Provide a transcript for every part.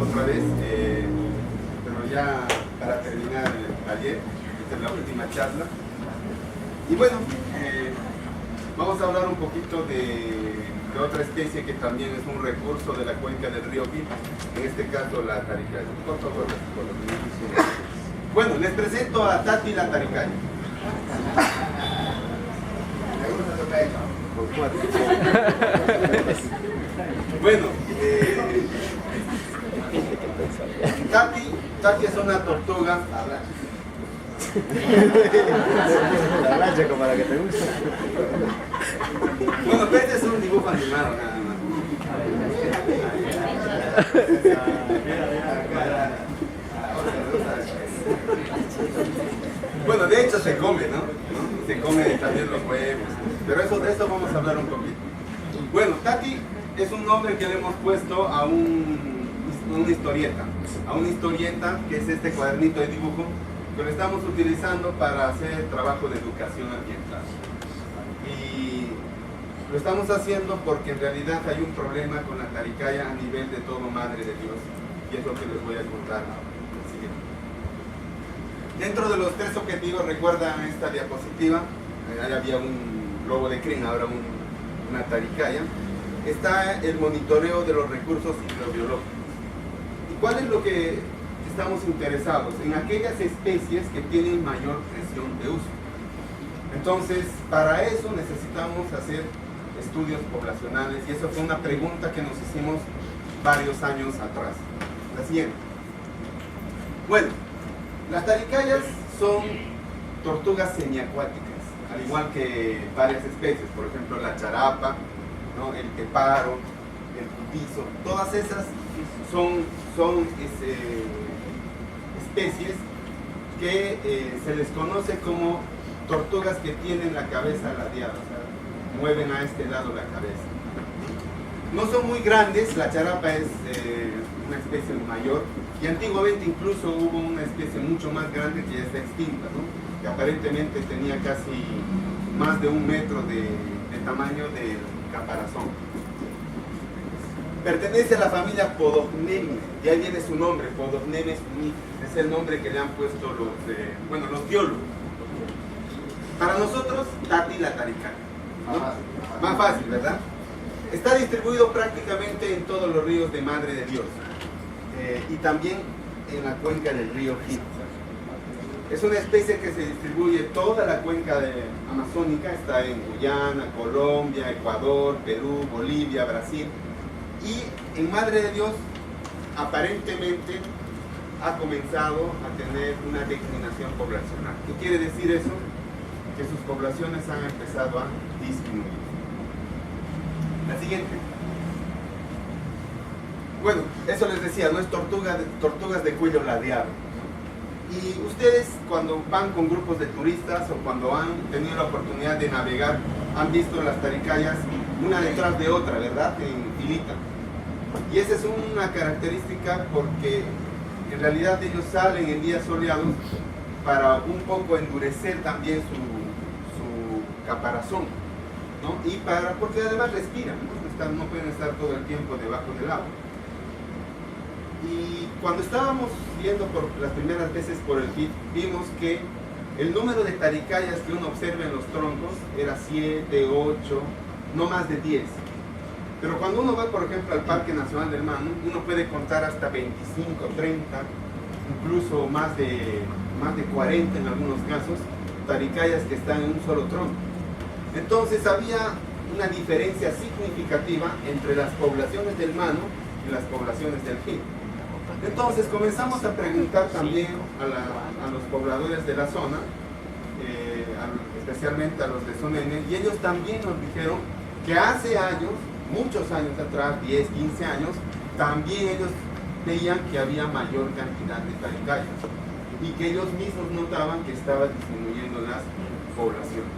otra vez, pero ya para terminar el taller, esta es la última charla. Y bueno, vamos a hablar un poquito de otra especie que también es un recurso de la cuenca del río Gil, en este caso la taricaya. Por favor, bueno, les presento a Tati la taricaya. Bueno, Tati es una tortuga. La racha como la que te gusta. Bueno, este es un dibujo animado nada más. Bueno, de hecho se come, ¿no? Se come también los huevos. Pero de eso vamos a hablar un poquito. Bueno, Tati es un nombre que le hemos puesto a una historieta. A una historieta que es este cuadernito de dibujo que lo estamos utilizando para hacer trabajo de educación ambiental. Y lo estamos haciendo porque en realidad hay un problema con la taricaya a nivel de todo Madre de Dios. Y es lo que les voy a contar ahora. Dentro de los 3 objetivos, recuerdan esta diapositiva, ahí había un lobo de crin, ahora una taricaya. Está el monitoreo de los recursos hidrobiológicos. ¿Y cuál es lo que estamos interesados? En aquellas especies que tienen mayor presión de uso. Entonces, para eso necesitamos hacer estudios poblacionales, y eso fue una pregunta que nos hicimos varios años atrás. La siguiente. Bueno, las taricayas son tortugas semiacuáticas, al igual que varias especies, por ejemplo la charapa, ¿no? El teparo, el putizo, todas esas son especies que se les conoce como tortugas que tienen la cabeza ladeada, o sea, mueven a este lado la cabeza. No son muy grandes, la charapa es una especie mayor, y antiguamente incluso hubo una especie mucho más grande que ya está extinta, ¿no? Que aparentemente tenía casi más de 1 metro de tamaño del caparazón. Pertenece a la familia Podocnemidae, y ahí viene su nombre, Podocnemes es el nombre que le han puesto los biólogos. Para nosotros, Tati la taricaya, ¿no? Más fácil, ¿verdad? Está distribuido prácticamente en todos los ríos de Madre de Dios, y también en la cuenca del río Gil. Es una especie que se distribuye toda la cuenca amazónica, está en Guyana, Colombia, Ecuador, Perú, Bolivia, Brasil, y en Madre de Dios aparentemente ha comenzado a tener una declinación poblacional. ¿Qué quiere decir eso? Que sus poblaciones han empezado a disminuir. La siguiente. Bueno, eso les decía, no es tortugas de cuello ladeado. Y ustedes cuando van con grupos de turistas o cuando han tenido la oportunidad de navegar, han visto las taricayas una detrás de otra, ¿verdad? En filita. Y esa es una característica porque en realidad ellos salen en días soleados para un poco endurecer también su caparazón, ¿no? Y porque además respiran, ¿no? No pueden estar todo el tiempo debajo del agua. Y cuando estábamos viendo por las primeras veces por el Gil, vimos que el número de taricayas que uno observa en los troncos era 7, 8, no más de 10. Pero cuando uno va, por ejemplo, al Parque Nacional del Manu, uno puede contar hasta 25, 30, incluso más de 40 en algunos casos, taricayas que están en un solo tronco. Entonces había una diferencia significativa entre las poblaciones del Manu y las poblaciones del Gil. Entonces comenzamos a preguntar también a los pobladores de la zona, especialmente a los de Zona N, y ellos también nos dijeron que hace años, muchos años atrás, 10, 15 años, también ellos veían que había mayor cantidad de taricayas y que ellos mismos notaban que estaba disminuyendo las poblaciones,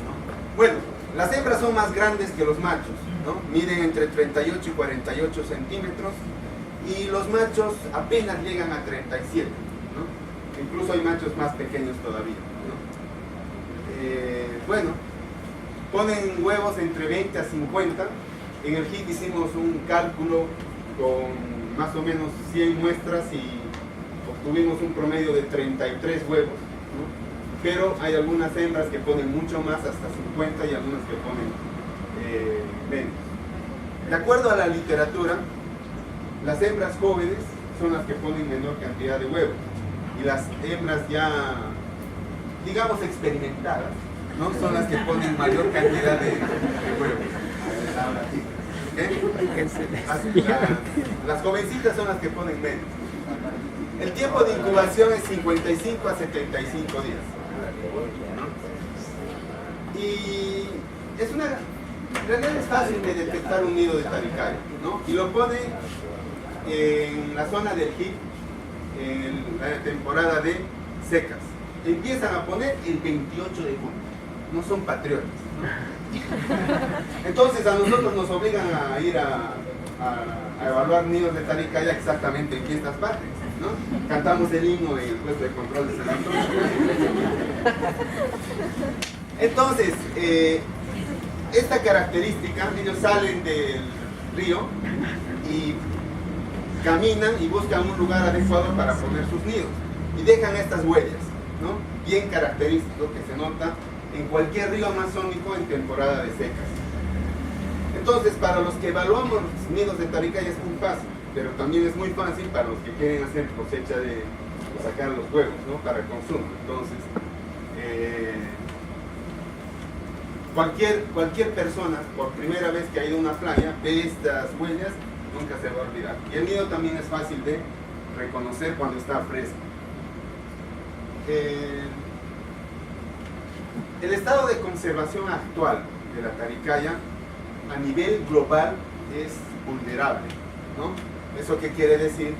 ¿no? Bueno, las hembras son más grandes que los machos, ¿no? Miden entre 38 y 48 centímetros y los machos apenas llegan a 37, ¿no? Incluso hay machos más pequeños todavía, ¿no? Bueno, ponen huevos entre 20 a 50. En el Gil hicimos un cálculo con más o menos 100 muestras y obtuvimos un promedio de 33 huevos, ¿no? Pero hay algunas hembras que ponen mucho más, hasta 50, y algunas que ponen menos. De acuerdo a la literatura, las hembras jóvenes son las que ponen menor cantidad de huevos, y las hembras ya, digamos, experimentadas, ¿no?, son las que ponen mayor cantidad de huevos. Las jovencitas son las que ponen menos. El tiempo de incubación es 55 a 75 días, ¿no? Y es en realidad es fácil de detectar un nido de Taricaya, ¿no? Y lo pone en la zona del HIP, en la temporada de secas. Empiezan a poner el 28 de junio. No son patriotas, ¿no? Entonces a nosotros nos obligan a ir a evaluar nidos de Taricaya exactamente en fiestas patrias, ¿no? Cantamos el himno en el puesto de control de San Antonio. Entonces, esta característica, ellos salen del río y caminan y buscan un lugar adecuado para poner sus nidos y dejan estas huellas, ¿no?, bien característico, que se nota en cualquier río amazónico en temporada de secas. Entonces, para los que evaluamos los nidos de Taricaya es muy fácil, pero también es muy fácil para los que quieren hacer cosecha de sacar los huevos, ¿no?, para el consumo. Entonces, cualquier persona, por primera vez que ha ido a una playa, ve estas huellas, nunca se va a olvidar. Y el nido también es fácil de reconocer cuando está fresco. El estado de conservación actual de la Taricaya a nivel global es vulnerable, ¿no? ¿Eso qué quiere decir?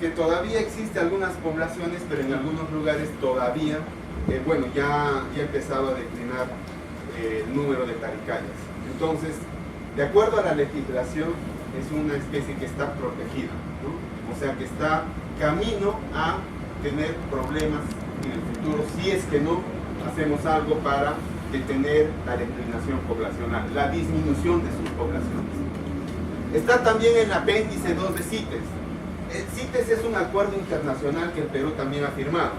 Que todavía existen algunas poblaciones, pero en algunos lugares todavía, bueno, ya ha empezado a declinar el número de taricayas. Entonces, de acuerdo a la legislación, es una especie que está protegida, ¿no? O sea, que está camino a tener problemas en el futuro si es que no hacemos algo para detener la declinación poblacional, la disminución de sus poblaciones. Está también el apéndice 2 de CITES. El CITES es un acuerdo internacional que el Perú también ha firmado,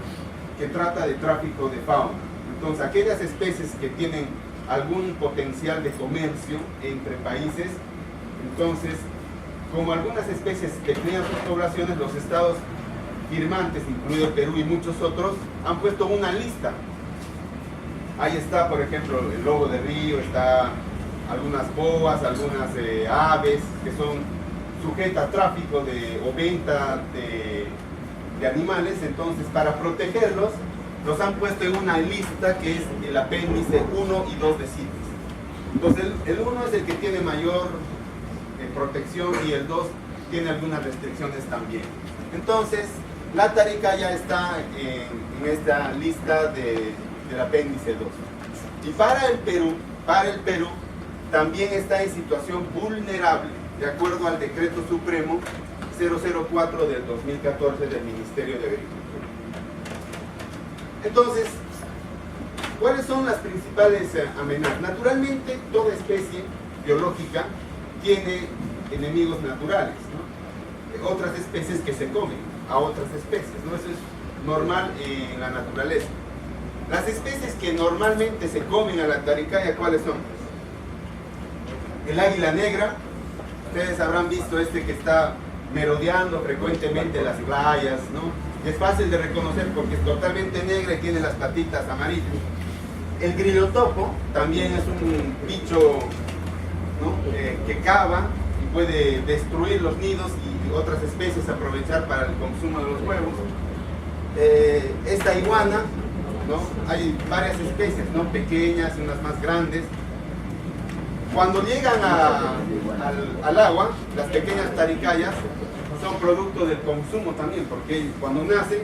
que trata de tráfico de fauna. Entonces, aquellas especies que tienen algún potencial de comercio entre países, entonces, como algunas especies declinan sus poblaciones, los estados firmantes, incluido el Perú y muchos otros, han puesto una lista. Ahí está, por ejemplo, el lobo de río, está algunas boas, algunas aves que son sujetas a tráfico o venta de animales. Entonces, para protegerlos, los han puesto en una lista que es el apéndice 1 y 2 de CITES. Entonces, el 1 es el que tiene mayor protección y el 2 tiene algunas restricciones también. Entonces, la Taricaya está en esta lista del apéndice 2. Y para el Perú también está en situación vulnerable, de acuerdo al decreto supremo 004 del 2014 del Ministerio de Agricultura. Entonces, ¿cuáles son las principales amenazas? Naturalmente, toda especie biológica tiene enemigos naturales, ¿no? Otras especies que se comen a otras especies, ¿no? Eso es normal en la naturaleza. Las especies que normalmente se comen a la Taricaya, ¿cuáles son? El águila negra. Ustedes habrán visto que está merodeando frecuentemente las playas, ¿no? Es fácil de reconocer porque es totalmente negra y tiene las patitas amarillas. El grillotopo también es un bicho, ¿no?, que cava y puede destruir los nidos y otras especies aprovechar para el consumo de los huevos. Esta iguana, ¿no? Hay varias especies, ¿no?, pequeñas y unas más grandes. Cuando llegan al agua, las pequeñas taricayas son producto del consumo también, porque cuando nacen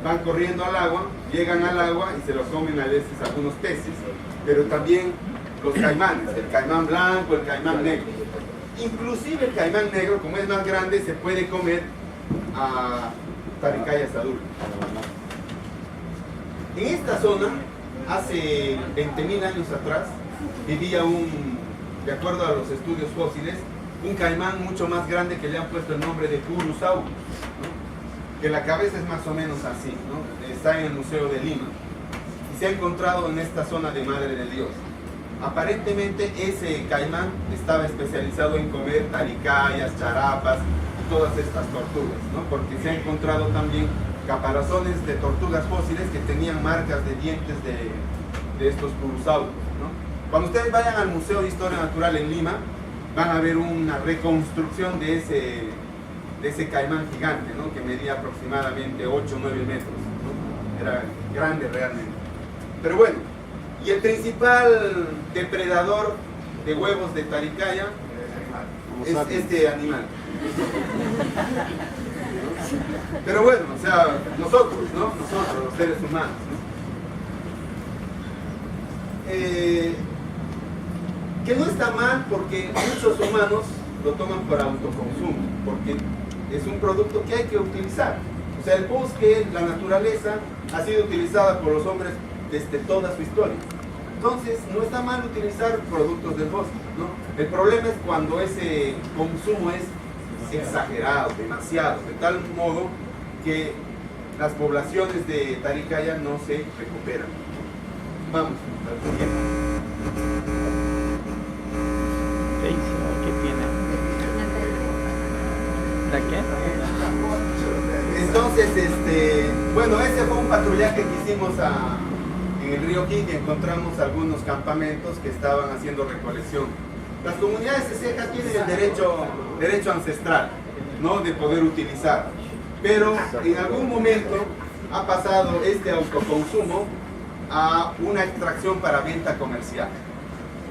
van corriendo al agua, llegan al agua y se los comen a veces algunos peces, pero también los caimanes, el caimán blanco, el caimán negro. Inclusive el caimán negro, como es más grande, se puede comer a taricayas adultas. En esta zona, hace 20.000 años atrás, vivía de acuerdo a los estudios fósiles, un caimán mucho más grande que le han puesto el nombre de Purusaurus, ¿no? Que la cabeza es más o menos así, ¿no? Está en el Museo de Lima y se ha encontrado en esta zona de Madre de Dios. Aparentemente ese caimán estaba especializado en comer taricayas, charapas y todas estas tortugas, ¿no? Porque se ha encontrado también caparazones de tortugas fósiles que tenían marcas de dientes de estos purusaurios, ¿no? Cuando ustedes vayan al Museo de Historia Natural en Lima, van a ver una reconstrucción de ese caimán gigante, ¿no? Que medía aproximadamente 8 o 9 metros, ¿no? Era grande realmente. Pero bueno, y el principal depredador de huevos de taricaya es este animal. Pero bueno, o sea, nosotros, ¿no? Nosotros, los seres humanos, ¿no? Que no está mal porque muchos humanos lo toman por autoconsumo, porque es un producto que hay que utilizar. O sea, el bosque, la naturaleza, ha sido utilizada por los hombres desde toda su historia. Entonces, no está mal utilizar productos del bosque, ¿no? El problema es cuando ese consumo es exagerado, demasiado, de tal modo que las poblaciones de taricaya no se recuperan. Vamos al siguiente. ¿Qué tiene? ¿La qué? Entonces, bueno, ese fue un patrullaje que hicimos en el río Quinta y encontramos algunos campamentos que estaban haciendo recolección. Las comunidades secas tienen el derecho ancestral, ¿no? De poder utilizar, pero en algún momento ha pasado este autoconsumo a una extracción para venta comercial.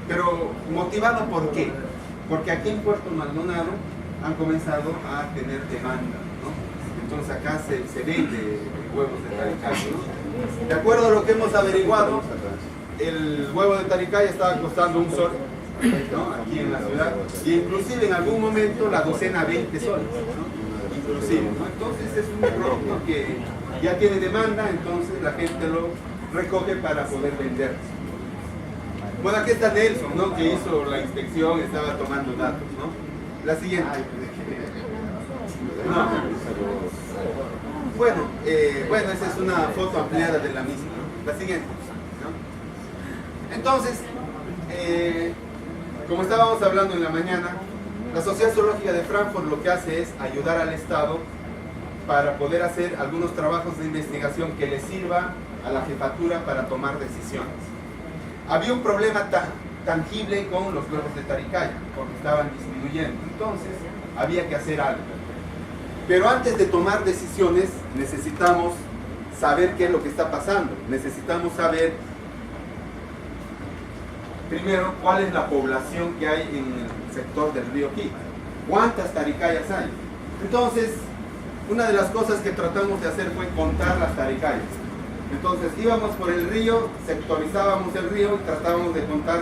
Pero motivado ¿por qué? Porque aquí en Puerto Maldonado han comenzado a tener demanda, ¿no? Entonces acá se vende huevos de taricaya, ¿no? De acuerdo a lo que hemos averiguado, el huevo de taricaya estaba costando un sol, ¿no? Aquí en la ciudad, y inclusive en algún momento la docena 20 soles, ¿no? Inclusive, ¿no? Entonces es un producto que ya tiene demanda, entonces la gente lo recoge para poder vender. Bueno, aquí está Nelson, ¿no? Que hizo la inspección, estaba tomando datos, ¿no? La siguiente. No. Bueno, esa es una foto ampliada de la misma, ¿no? La siguiente, ¿no? Entonces, como estábamos hablando en la mañana, la Sociedad Zoológica de Frankfurt lo que hace es ayudar al Estado para poder hacer algunos trabajos de investigación que le sirva a la jefatura para tomar decisiones. Había un problema tangible con los huevos de taricaya, porque estaban disminuyendo, entonces había que hacer algo. Pero antes de tomar decisiones necesitamos saber qué es lo que está pasando, necesitamos saber primero cuál es la población que hay en el sector del río Quita, cuántas taricayas hay. Entonces, una de las cosas que tratamos de hacer fue contar las taricayas. Entonces íbamos por el río, sectorizábamos el río y tratábamos de contar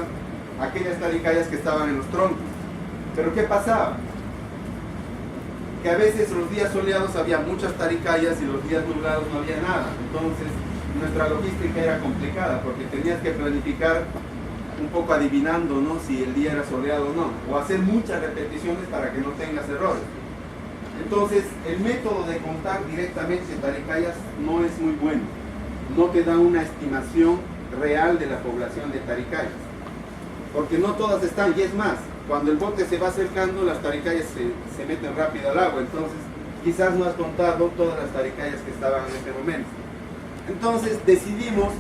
aquellas taricayas que estaban en los troncos. Pero ¿qué pasaba? Que a veces los días soleados había muchas taricayas y los días nublados no había nada. Entonces nuestra logística era complicada porque tenías que planificar un poco adivinando, ¿no? Si el día era soleado o no, o hacer muchas repeticiones para que no tengas errores. Entonces el método de contar directamente taricayas no es muy bueno, no te da una estimación real de la población de taricayas, porque no todas están, y es más, cuando el bote se va acercando las taricayas se meten rápido al agua, entonces quizás no has contado todas las taricayas que estaban en ese momento. Entonces decidimos,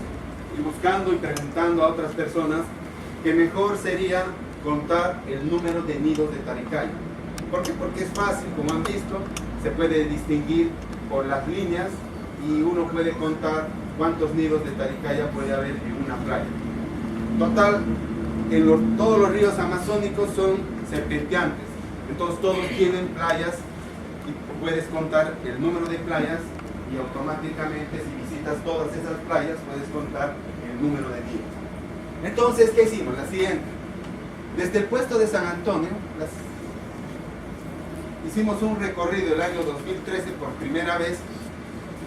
y buscando y preguntando a otras personas, que mejor sería contar el número de nidos de taricaya. ¿Por qué? Porque es fácil, como han visto, se puede distinguir por las líneas y uno puede contar cuántos nidos de taricaya puede haber en una playa. Total, todos los ríos amazónicos son serpenteantes, entonces todos tienen playas y puedes contar el número de playas y automáticamente si visitas todas esas playas puedes contar el número de nidos. Entonces, ¿qué hicimos? La siguiente. Desde el puesto de San Antonio, hicimos un recorrido el año 2013 por primera vez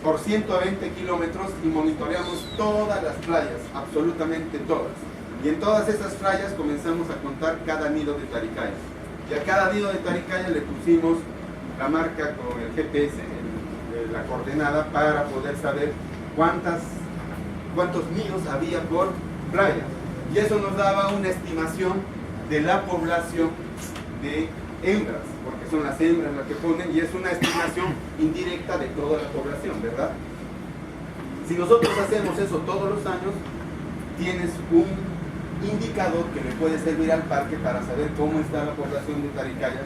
por 120 kilómetros y monitoreamos todas las playas, absolutamente todas. Y en todas esas playas comenzamos a contar cada nido de taricayas. Y a cada nido de taricaya le pusimos la marca con el GPS, la coordenada, para poder saber cuántos nidos había por playa. Y eso nos daba una estimación de la población de hembras, porque son las hembras las que ponen, y es una estimación indirecta de toda la población, ¿verdad? Si nosotros hacemos eso todos los años, tienes un indicador que le puede servir al parque para saber cómo está la población de taricayas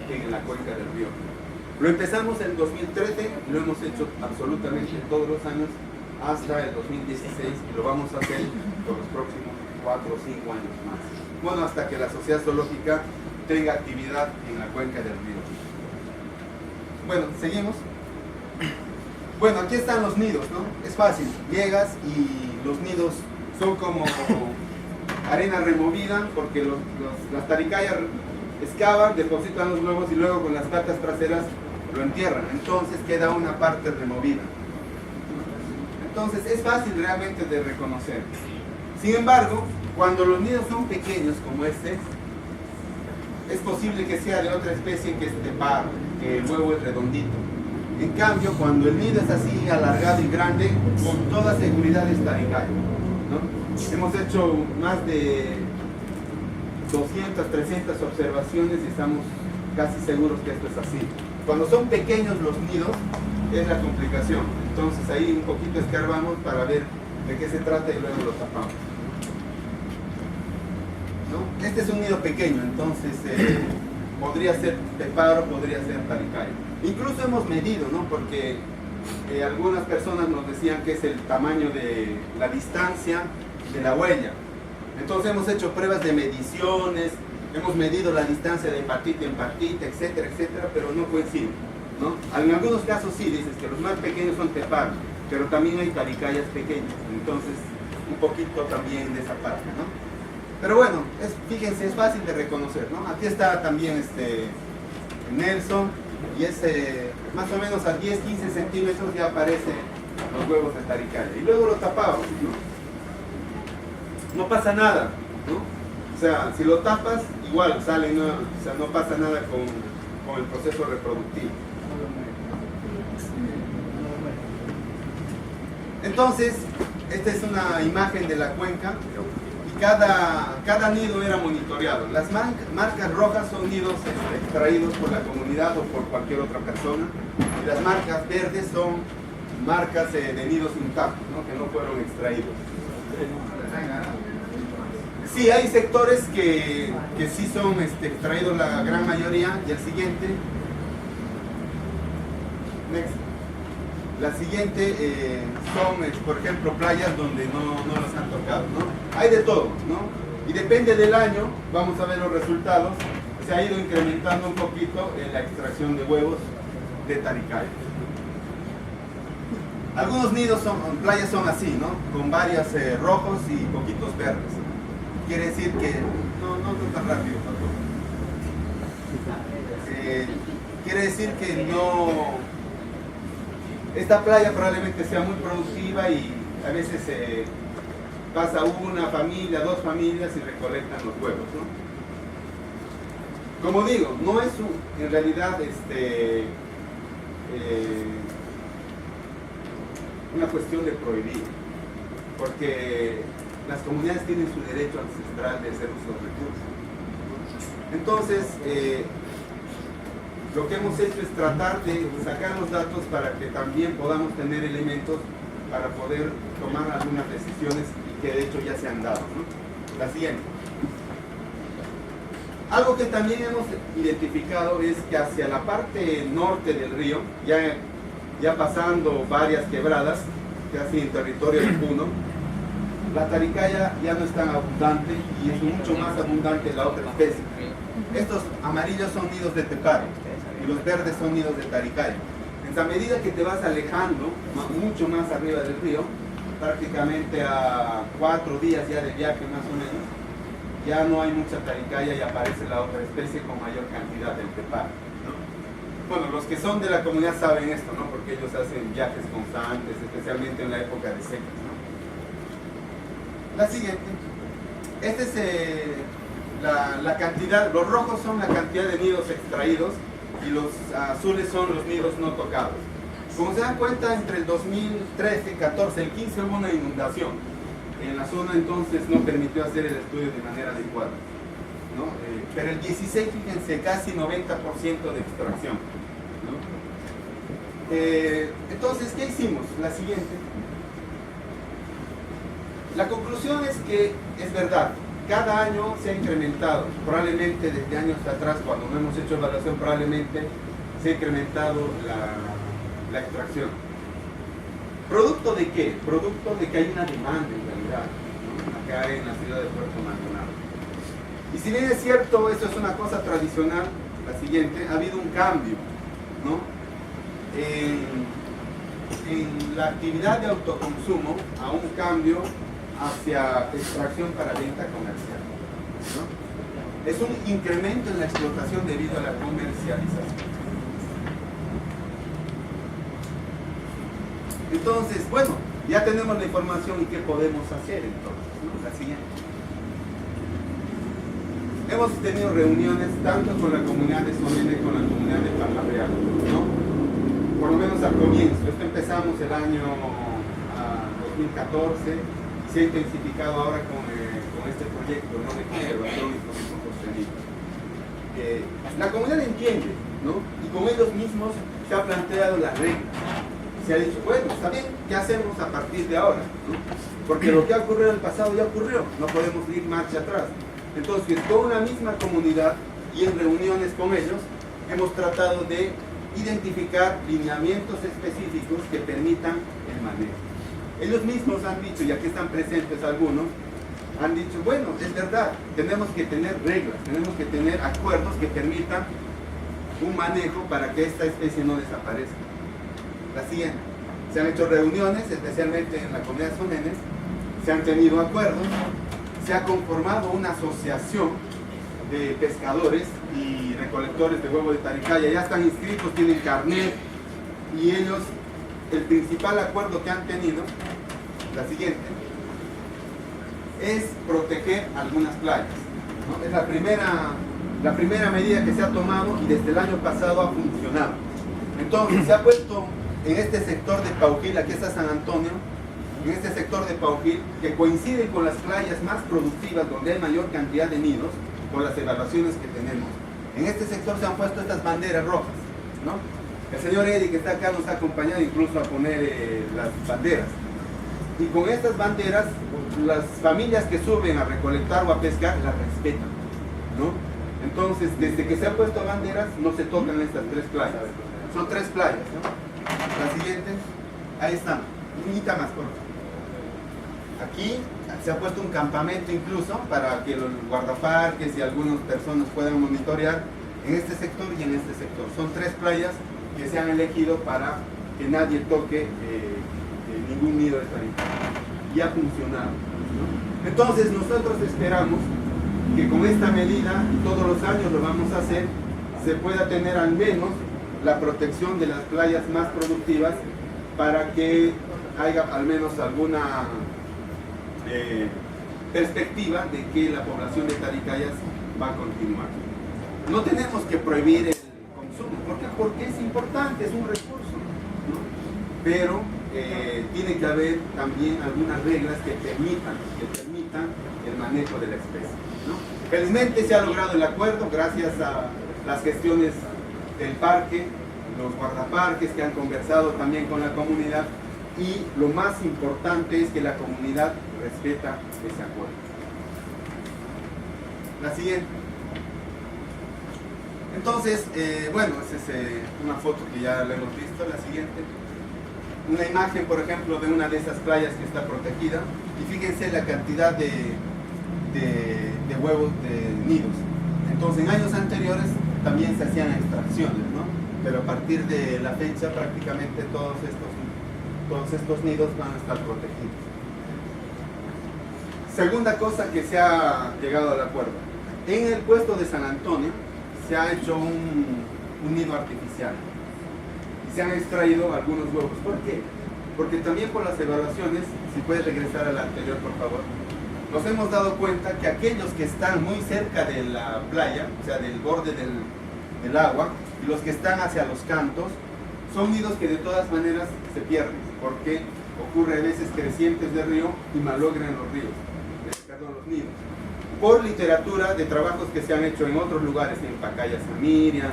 en la cuenca del río. Lo empezamos en 2013 y lo hemos hecho absolutamente todos los años hasta el 2016, y lo vamos a hacer por los próximos 4 o 5 años más. Bueno, hasta que la sociedad zoológica tenga actividad en la cuenca del río. Bueno, seguimos. Bueno, aquí están los nidos, ¿no? Es fácil, llegas y los nidos son como arena removida, porque las taricayas excavan, depositan los huevos y luego con las patas traseras lo entierran. Entonces queda una parte removida. Entonces es fácil realmente de reconocer. Sin embargo, cuando los nidos son pequeños como este, es posible que sea de otra especie que es teparo, que el huevo es redondito. En cambio, cuando el nido es así, alargado y grande, con toda seguridad es taricaya, ¿no? Hemos hecho más de 200, 300 observaciones y estamos casi seguros que esto es así. Cuando son pequeños los nidos, es la complicación. Entonces ahí un poquito escarbamos para ver de qué se trata y luego lo tapamos, ¿no? Este es un nido pequeño, entonces podría ser teparo, podría ser taricaya. Incluso hemos medido, ¿no? Porque algunas personas nos decían que es el tamaño de la distancia de la huella. Entonces hemos hecho pruebas de mediciones, hemos medido la distancia de partita en partita, etcétera, etcétera, pero no coincide, ¿no? En algunos casos sí, dices que los más pequeños son teparos, pero también hay taricayas pequeñas, entonces un poquito también de esa parte, ¿no? Pero bueno, fíjense, es fácil de reconocer, ¿no? Aquí está también Nelson, y es más o menos a 10-15 centímetros ya aparecen los huevos de taricaya, y luego lo tapamos, ¿no? No pasa nada, ¿no? O sea, si lo tapas, igual sale, ¿no? O sea, no pasa nada con el proceso reproductivo. Entonces, esta es una imagen de la cuenca y cada nido era monitoreado. Las marcas rojas son nidos extraídos por la comunidad o por cualquier otra persona, y las marcas verdes son marcas de nidos intactos, ¿no? Que no fueron extraídos. Sí, hay sectores que sí son extraídos la gran mayoría. Y el siguiente, next. La siguiente son, por ejemplo, playas donde no los han tocado, ¿no? Hay de todo, ¿no? Y depende del año, vamos a ver los resultados. Se ha ido incrementando un poquito en la extracción de huevos de taricaya. Algunos nidos playas son así, ¿no? Con varios rojos y poquitos verdes. Quiere decir que, no tan rápido, quiere decir que esta playa probablemente sea muy productiva y a veces pasa una familia, 2 familias y recolectan los huevos, ¿no? Como digo, no es en realidad una cuestión de prohibir, porque las comunidades tienen su derecho ancestral de hacer uso de recursos. Entonces, lo que hemos hecho es tratar de sacar los datos para que también podamos tener elementos para poder tomar algunas decisiones y que de hecho ya se han dado, ¿no? La siguiente. Algo que también hemos identificado es que hacia la parte norte del río, ya pasando varias quebradas, casi en territorio de Puno, la taricaya ya no es tan abundante y es mucho más abundante la otra especie. Estos amarillos son nidos de teparo y los verdes son nidos de taricaya. En esa medida que te vas alejando, mucho más arriba del río, prácticamente a 4 días ya de viaje más o menos, ya no hay mucha taricaya y aparece la otra especie con mayor cantidad del teparo, ¿no? Bueno, los que son de la comunidad saben esto, ¿no? Porque ellos hacen viajes constantes, especialmente en la época de secas, ¿no? La siguiente. Este es la cantidad, los rojos son la cantidad de nidos extraídos y los azules son los nidos no tocados. Como se dan cuenta, entre el 2013, 14, el 15 hubo una inundación en la zona, entonces no permitió hacer el estudio de manera adecuada, ¿no? Pero el 16, fíjense, casi 90% de extracción, ¿no? Entonces, ¿qué hicimos? La siguiente. La conclusión es que es verdad, cada año se ha incrementado, probablemente desde años atrás, cuando no hemos hecho evaluación, probablemente se ha incrementado la extracción. ¿Producto de qué? Producto de que hay una demanda en realidad, ¿no? Acá en la ciudad de Puerto Maldonado. Y si bien es cierto, esto es una cosa tradicional, la siguiente, ha habido un cambio, ¿no? En la actividad de autoconsumo, a un cambio hacia extracción para venta comercial, ¿no? Es un incremento en la explotación debido a la comercialización. Entonces, bueno, ya tenemos la información y qué podemos hacer entonces, ¿no? La siguiente. Hemos tenido reuniones tanto con la comunidad de Sonene como con la comunidad de Palmabreal, ¿no? Por lo menos al comienzo. Esto empezamos el año 2014. Se ha intensificado ahora con este proyecto, ¿no? De conservación y producción sostenible. La comunidad entiende, ¿no? Y con ellos mismos se ha planteado las reglas. Se ha dicho, bueno, está bien, ¿qué hacemos a partir de ahora? ¿No? Porque lo que ha ocurrido en el pasado ya ocurrió, no podemos ir marcha atrás. Entonces, con una misma comunidad y en reuniones con ellos, hemos tratado de identificar lineamientos específicos que permitan el manejo. Ellos mismos han dicho, y aquí están presentes algunos, han dicho, bueno, es verdad, tenemos que tener reglas, tenemos que tener acuerdos que permitan un manejo para que esta especie no desaparezca. La siguiente, se han hecho reuniones, especialmente en la comunidad Sonene, se han tenido acuerdos, se ha conformado una asociación de pescadores y recolectores de huevo de Taricaya, ya están inscritos, tienen carnet, y ellos, el principal acuerdo que han tenido, la siguiente, es proteger algunas playas, ¿no? Es la primera medida que se ha tomado y desde el año pasado ha funcionado. Entonces se ha puesto en este sector de Paujil, aquí está San Antonio, en este sector de Paujil, que coincide con las playas más productivas, donde hay mayor cantidad de nidos, por las evaluaciones que tenemos. En este sector se han puesto estas banderas rojas, ¿no? El señor Eddie, que está acá, nos ha acompañado incluso a poner las banderas. Y con estas banderas, las familias que suben a recolectar o a pescar, las respetan, ¿no? Entonces, desde que se han puesto banderas, no se tocan estas tres playas. Son tres playas, ¿no? La siguiente, ahí están, unita más corta. Aquí se ha puesto un campamento incluso para que los guardaparques y algunas personas puedan monitorear en este sector y en este sector. Son tres playas que se han elegido para que nadie toque ningún nido de taricaya. Y ha funcionado, ¿no? Entonces nosotros esperamos que con esta medida, todos los años lo vamos a hacer, se pueda tener al menos la protección de las playas más productivas para que haya al menos alguna perspectiva de que la población de taricayas va a continuar. No tenemos que prohibir el consumo, ¿por qué? Porque es importante, es un recurso, ¿no? Pero tiene que haber también algunas reglas que permitan el manejo de la especie, ¿no? Felizmente se ha logrado el acuerdo gracias a las gestiones del parque, los guardaparques que han conversado también con la comunidad, y lo más importante es que la comunidad respeta ese acuerdo. La siguiente. Entonces, bueno, esa es una foto que ya la hemos visto. La siguiente. Una imagen, por ejemplo, de una de esas playas que está protegida. Y fíjense la cantidad de huevos, de nidos. Entonces, en años anteriores también se hacían extracciones, ¿no? Pero a partir de la fecha prácticamente todos estos nidos van a estar protegidos. Segunda cosa que se ha llegado al acuerdo. En el puesto de San Antonio se ha hecho un nido artificial. Y se han extraído algunos huevos. ¿Por qué? Porque también por las evaluaciones, si puedes regresar a la anterior, por favor. nos hemos dado cuenta que aquellos que están muy cerca de la playa, o sea, del borde del agua, y los que están hacia los cantos, son nidos que de todas maneras se pierden, porque ocurre a veces crecientes de río y malogran los ríos, perdón, los nidos. Por literatura de trabajos que se han hecho en otros lugares, en Pacaya Samiria,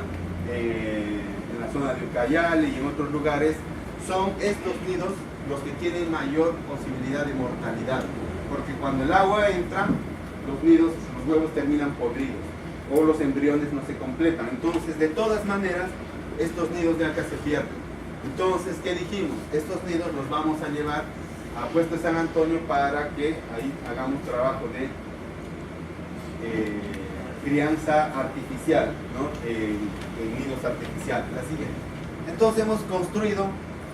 en la zona de Ucayali y en otros lugares, son estos nidos los que tienen mayor posibilidad de mortalidad, porque cuando el agua entra, los nidos, los huevos terminan podridos o los embriones no se completan. Entonces, de todas maneras, estos nidos de acá se pierden. Entonces, ¿qué dijimos? Estos nidos los vamos a llevar a Puesto de San Antonio para que ahí hagamos trabajo de crianza artificial, ¿no? En nidos artificiales. Así que, entonces hemos construido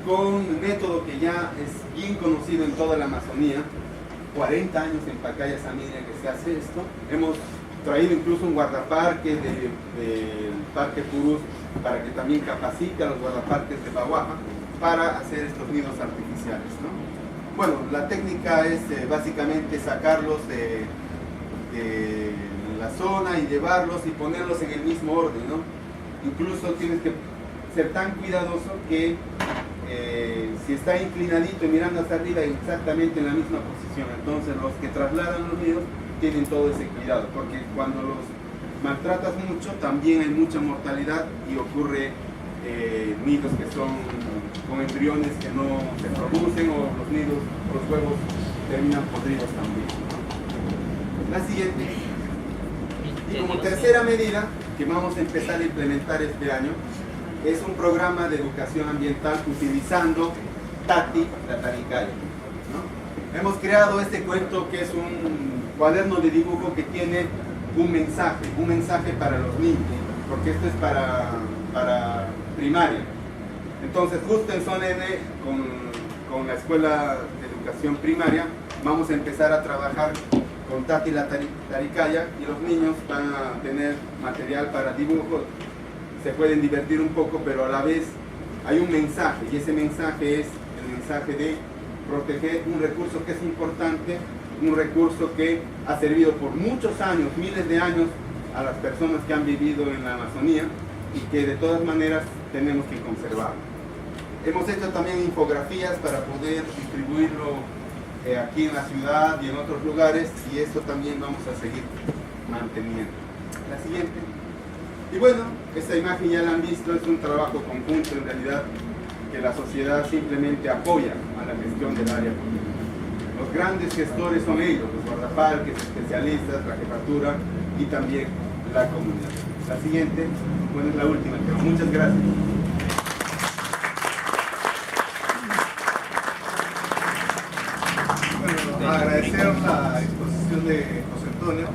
con un método que ya es bien conocido en toda la Amazonía, 40 años en Pacaya Samiria que se hace esto. Hemos traído incluso un guardaparque del Parque Purús para que también capacite a los guardaparques de Baguaja para hacer estos nidos artificiales, ¿no? Bueno, la técnica es básicamente sacarlos de la zona y llevarlos y ponerlos en el mismo orden, ¿no? Incluso tienes que ser tan cuidadoso que si está inclinadito y mirando hacia arriba exactamente en la misma posición, entonces los que trasladan los nidos tienen todo ese cuidado, porque cuando los maltratas mucho también hay mucha mortalidad y ocurre nidos que son con embriones que no se producen, o los nidos, los huevos terminan podridos también. La siguiente, y como tercera medida que vamos a empezar a implementar este año, es un programa de educación ambiental utilizando Tati la Taricaya, ¿no? Hemos creado este cuento que es un cuaderno de dibujo que tiene un mensaje para los niños, porque esto es para primaria. Entonces, justo en Zona N, con la Escuela de Educación Primaria, vamos a empezar a trabajar con Tati la Taricaya, y los niños van a tener material para dibujo. Se pueden divertir un poco, pero a la vez hay un mensaje, y ese mensaje es el mensaje de proteger un recurso que es importante, un recurso que ha servido por muchos años, miles de años, a las personas que han vivido en la Amazonía, y que de todas maneras tenemos que conservarlo. Hemos hecho también infografías para poder distribuirlo aquí en la ciudad y en otros lugares, y esto también vamos a seguir manteniendo. La siguiente. Y bueno, esta imagen ya la han visto, es un trabajo conjunto en realidad, que la sociedad simplemente apoya a la gestión del área pública. Los grandes gestores son ellos, los guardaparques, especialistas, la jefatura y también la comunidad. La siguiente, bueno, es la última, pero muchas gracias. Bueno, agradecer la exposición de José Antonio.